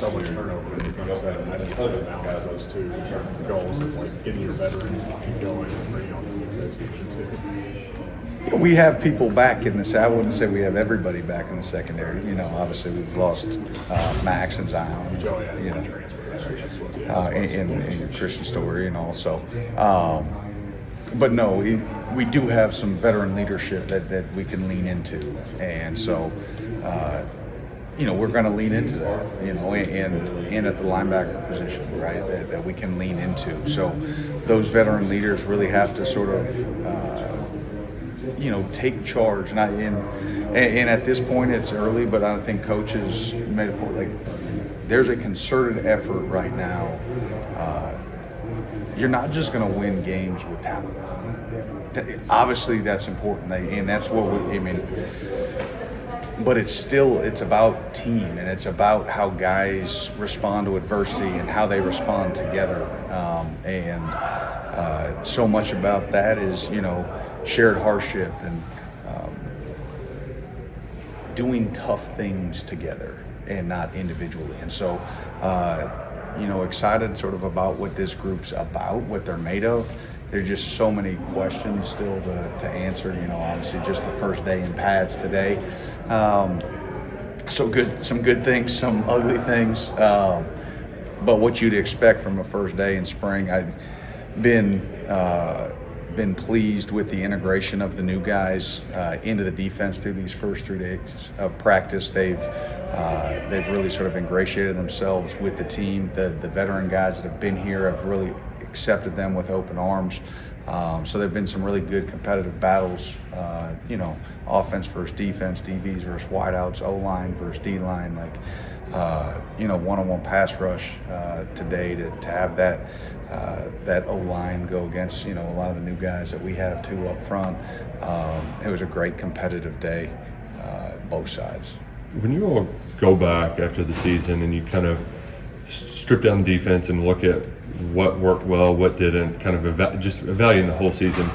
so much turnover in the defense that I just kind of balance those two goals of like getting your veterans to keep going and bringing on the defense too. We have people back in the. I wouldn't say we have everybody back in the secondary. Obviously we've lost Max and Zion. In Christian Story and also. But no, we do have some veteran leadership that we can lean into, and so we're going to lean into that, and at the linebacker position, right, that we can lean into. So those veteran leaders really have to sort of take charge, and at this point it's early, but I think coaches made a point, like there's a concerted effort right now. You're not just going to win games with talent. Obviously, that's important, and that's what but it's about team, and it's about how guys respond to adversity and how they respond together. So much about that is, shared hardship and doing tough things together and not individually. And so, excited sort of about what this group's about, what they're made of. There's just so many questions still to answer. Obviously just the first day in pads today. Some good things, some ugly things. But what you'd expect from a first day in spring. I've been pleased with the integration of the new guys into the defense through these first 3 days of practice. They've really sort of ingratiated themselves with the team. The veteran guys that have been here have really accepted them with open arms. So there have been some really good competitive battles, offense versus defense, DBs versus wideouts, O-line versus D-line, one-on-one pass rush today to have that O-line go against, a lot of the new guys that we have too up front. It was a great competitive day, both sides. When you all go back after the season and you kind of strip down the defense and look at what worked well, what didn't, kind of just evaluating the whole season,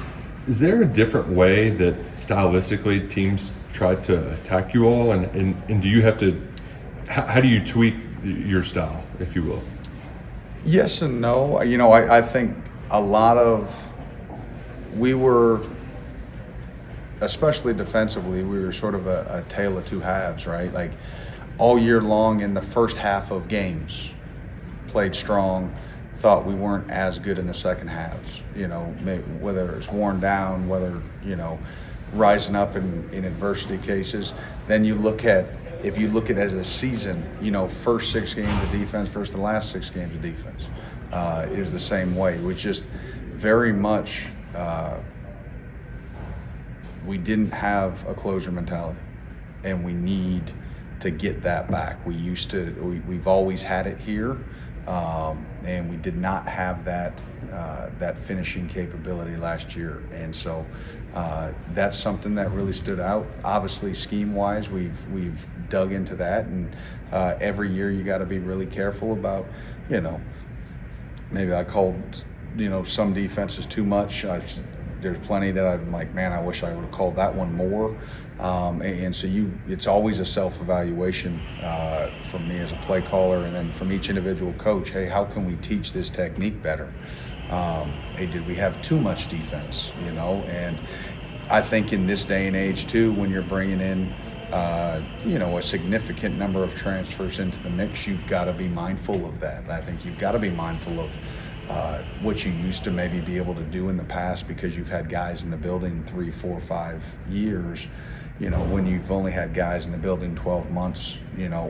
is there a different way that stylistically teams try to attack you all? And do you have to, how do you tweak your style, if you will? Yes and no. I think a lot of, we were, especially defensively, we were sort of a tale of two halves, right? Like all year long in the first half of games, played strong, thought we weren't as good in the second halves, maybe whether it's worn down, whether, rising up in adversity cases. Then if you look at it as a season, first 6 games of defense versus the last 6 games of defense is the same way, which just very much we didn't have a closure mentality, and we need to get that back. We've always had it here, and we did not have that finishing capability last year, and so that's something that really stood out. Obviously, scheme-wise, we've dug into that, and every year you got to be really careful about, maybe I called, some defenses too much. There's plenty that I'm like, man, I wish I would have called that one more. And so it's always a self-evaluation from me as a play caller, and then from each individual coach. Hey, how can we teach this technique better? Hey, did we have too much defense? And I think in this day and age too, when you're bringing in, a significant number of transfers into the mix, you've got to be mindful of that. I think you've got to be mindful of what you used to maybe be able to do in the past, because you've had guys in the building 3, 4, 5 years. When you've only had guys in the building 12 months,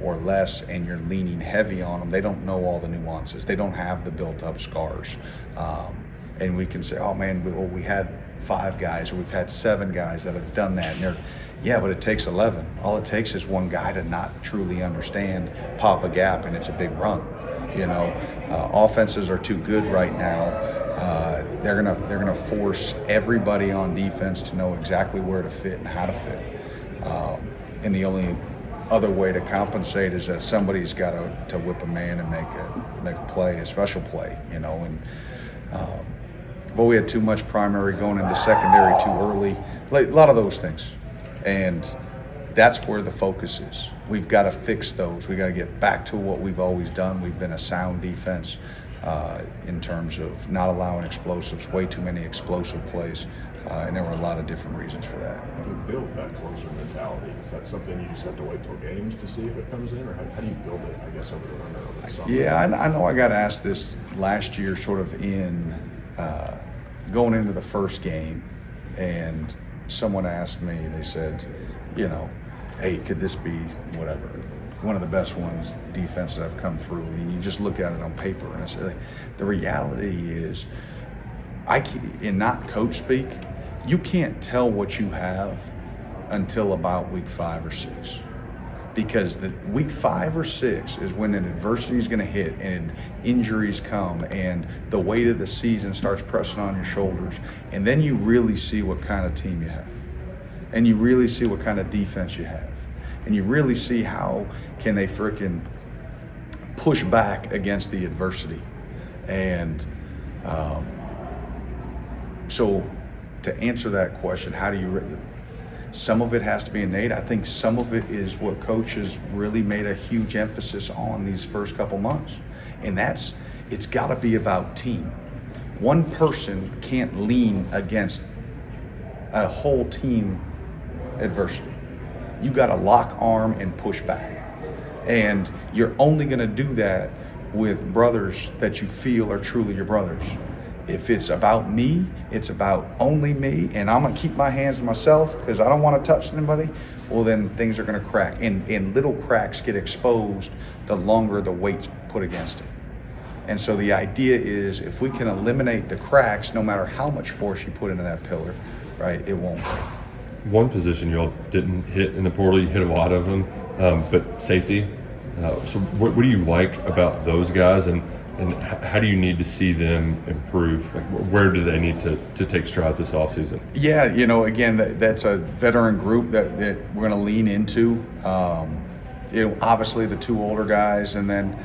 or less, and you're leaning heavy on them, they don't know all the nuances. They don't have the built-up scars. And we can say, oh man, we had 5 guys, or we've had 7 guys that have done that. And but it takes 11. All it takes is one guy to not truly understand, pop a gap, and it's a big run. Offenses are too good right now. They're gonna force everybody on defense to know exactly where to fit and how to fit. And the only other way to compensate is that somebody's got to whip a man and make a play, a special play. But we had too much primary going into secondary too early. A lot of those things. And that's where the focus is. We've got to fix those. We got to get back to what we've always done. We've been a sound defense in terms of not allowing explosives, way too many explosive plays, and there were a lot of different reasons for that. How do you build that closer mentality? Is that something you just have to wait till games to see if it comes in, or how do you build it, I guess, over the winter, over the summer? Yeah, I know I got asked this last year, sort of in going into the first game, and someone asked me, they said, hey, could this be whatever, one of the best ones, defenses I've come through? And you just look at it on paper, and I said, the reality is, in not coach speak, you can't tell what you have until about week 5 or 6. Because the week 5 or 6 is when an adversity is going to hit and injuries come and the weight of the season starts pressing on your shoulders, and then you really see what kind of team you have, and you really see what kind of defense you have, and you really see how can they frickin' push back against the adversity. And so to answer that question, how do you some of it has to be innate. I think some of it is what coaches really made a huge emphasis on these first couple months. And it's got to be about team. One person can't lean against a whole team adversity. You got to lock arm and push back. And you're only going to do that with brothers that you feel are truly your brothers. If it's about me, it's about only me, and I'm going to keep my hands to myself because I don't want to touch anybody, well, then things are going to crack. And little cracks get exposed the longer the weight's put against it. And so the idea is if we can eliminate the cracks, no matter how much force you put into that pillar, right, it won't break. One position you all didn't hit in the portal, you hit a lot of them, but safety. So what do you like about those guys, and how do you need to see them improve? Like, where do they need to take strides this offseason? Yeah, again, that's a veteran group that we're going to lean into. Obviously the 2 older guys, and then,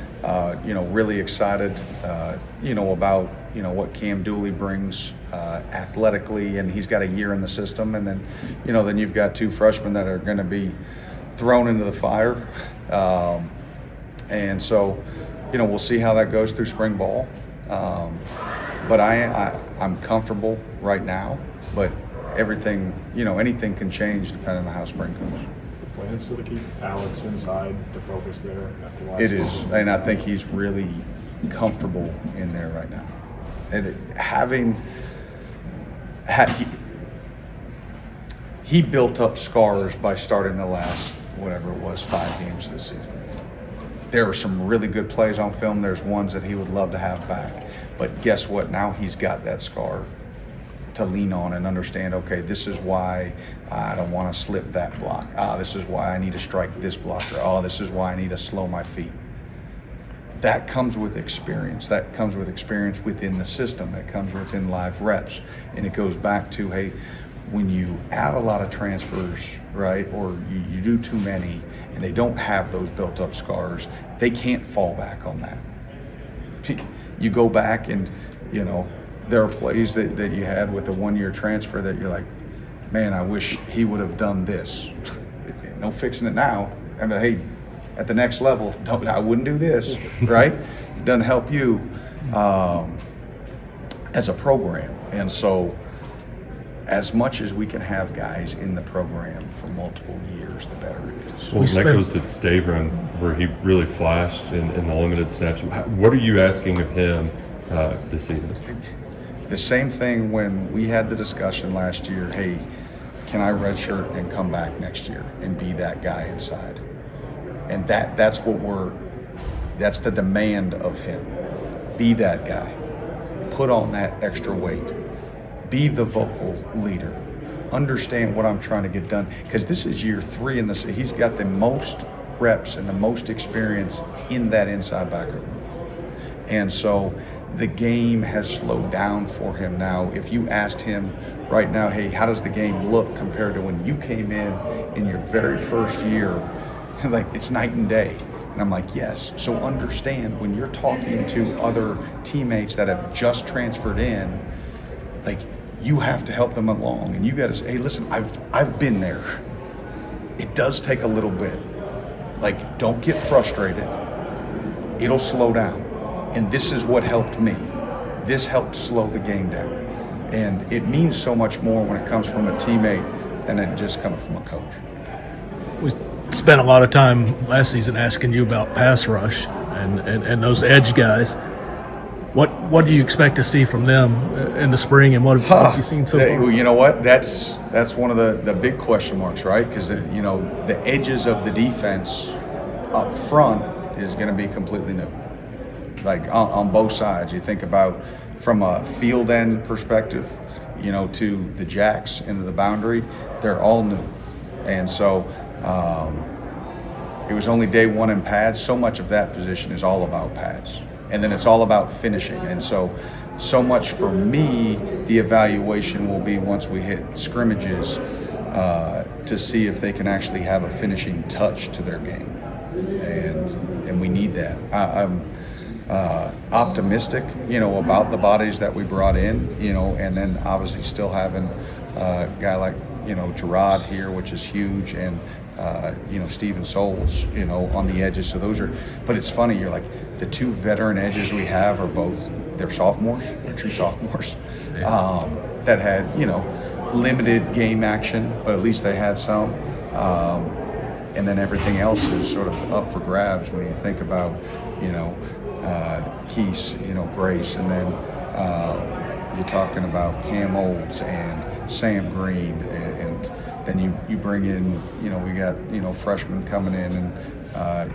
really excited, about, what Cam Dooley brings athletically, and he's got a year in the system. And then, then you've got 2 freshmen that are going to be thrown into the fire. And so, we'll see how that goes through spring ball. But I'm comfortable right now, but everything, anything can change depending on how spring goes. Is the plan still to keep Alex inside to focus there after last It is, season? and I think he's really comfortable in there right now. And he built up scars by starting the last, whatever it was, 5 games of the season. There were some really good plays on film. There's ones that he would love to have back. But guess what? Now he's got that scar to lean on and understand, okay, this is why I don't want to slip that block. This is why I need to strike this blocker. This is why I need to slow my feet. That comes with experience. That comes with experience within the system. That comes within live reps. And it goes back to, hey, when you add a lot of transfers, right, or you do too many, and they don't have those built-up scars, they can't fall back on that. You go back and, there are plays that you had with a 1-year transfer that you're like, man, I wish he would have done this. No fixing it now. I mean, hey, at the next level, I wouldn't do this, right? It doesn't help you as a program. And so as much as we can have guys in the program for multiple years, the better it is. Well, that goes to Davron, where he really flashed in the limited snaps. What are you asking of him this season? The same thing when we had the discussion last year, hey, can I redshirt and come back next year and be that guy inside? And that's the demand of him. Be that guy. Put on that extra weight. Be the vocal leader. Understand what I'm trying to get done. Because this is year 3 in this. He's got the most reps and the most experience in that inside backer room. And so the game has slowed down for him now. If you asked him right now, hey, how does the game look compared to when you came in your very first year? Like, it's night and day. And I'm like, yes. So understand, when you're talking to other teammates that have just transferred in, like, you have to help them along, and you got to say, hey, listen, I've been there. it does take a little bit. Like, don't get frustrated. It'll slow down. And this is what helped me. This helped slow the game down. And it means so much more when it comes from a teammate than it just coming from a coach. We spent a lot of time last season asking you about pass rush and those edge guys. What do you expect to see from them in the spring, and what have you seen so far? You know what? That's one of the big question marks, right? Because you know, the edges of the defense up front is going to be completely new. Like on both sides, you think about from a field end perspective, you know, to the jacks into the boundary, they're all new, and so it was only day one in pads. So much of that position is all about pads. And then it's all about finishing. And so much for me, the evaluation will be once we hit scrimmages to see if they can actually have a finishing touch to their game. And we need that. I'm optimistic, you know, about the bodies that we brought in, you know, and then obviously still having a guy like, you know, Gerard here, which is huge, and you know, Steven Souls, you know, on the edges. So those are, but it's funny, you're like, the two veteran edges we have are both, they're sophomores, they're true sophomores, that had, you know, limited game action, but at least they had some. And then everything else is sort of up for grabs when you think about, you know, Keese, you know, Grace, and then you're talking about Cam Olds and Sam Green, and then you bring in, you know, we got, you know, freshmen coming in, and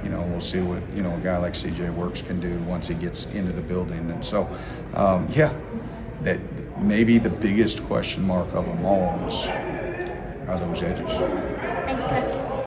you know, we'll see what, you know, a guy like CJ Works can do once he gets into the building. And so yeah, that maybe the biggest question mark of them all are those edges. Thanks, Coach.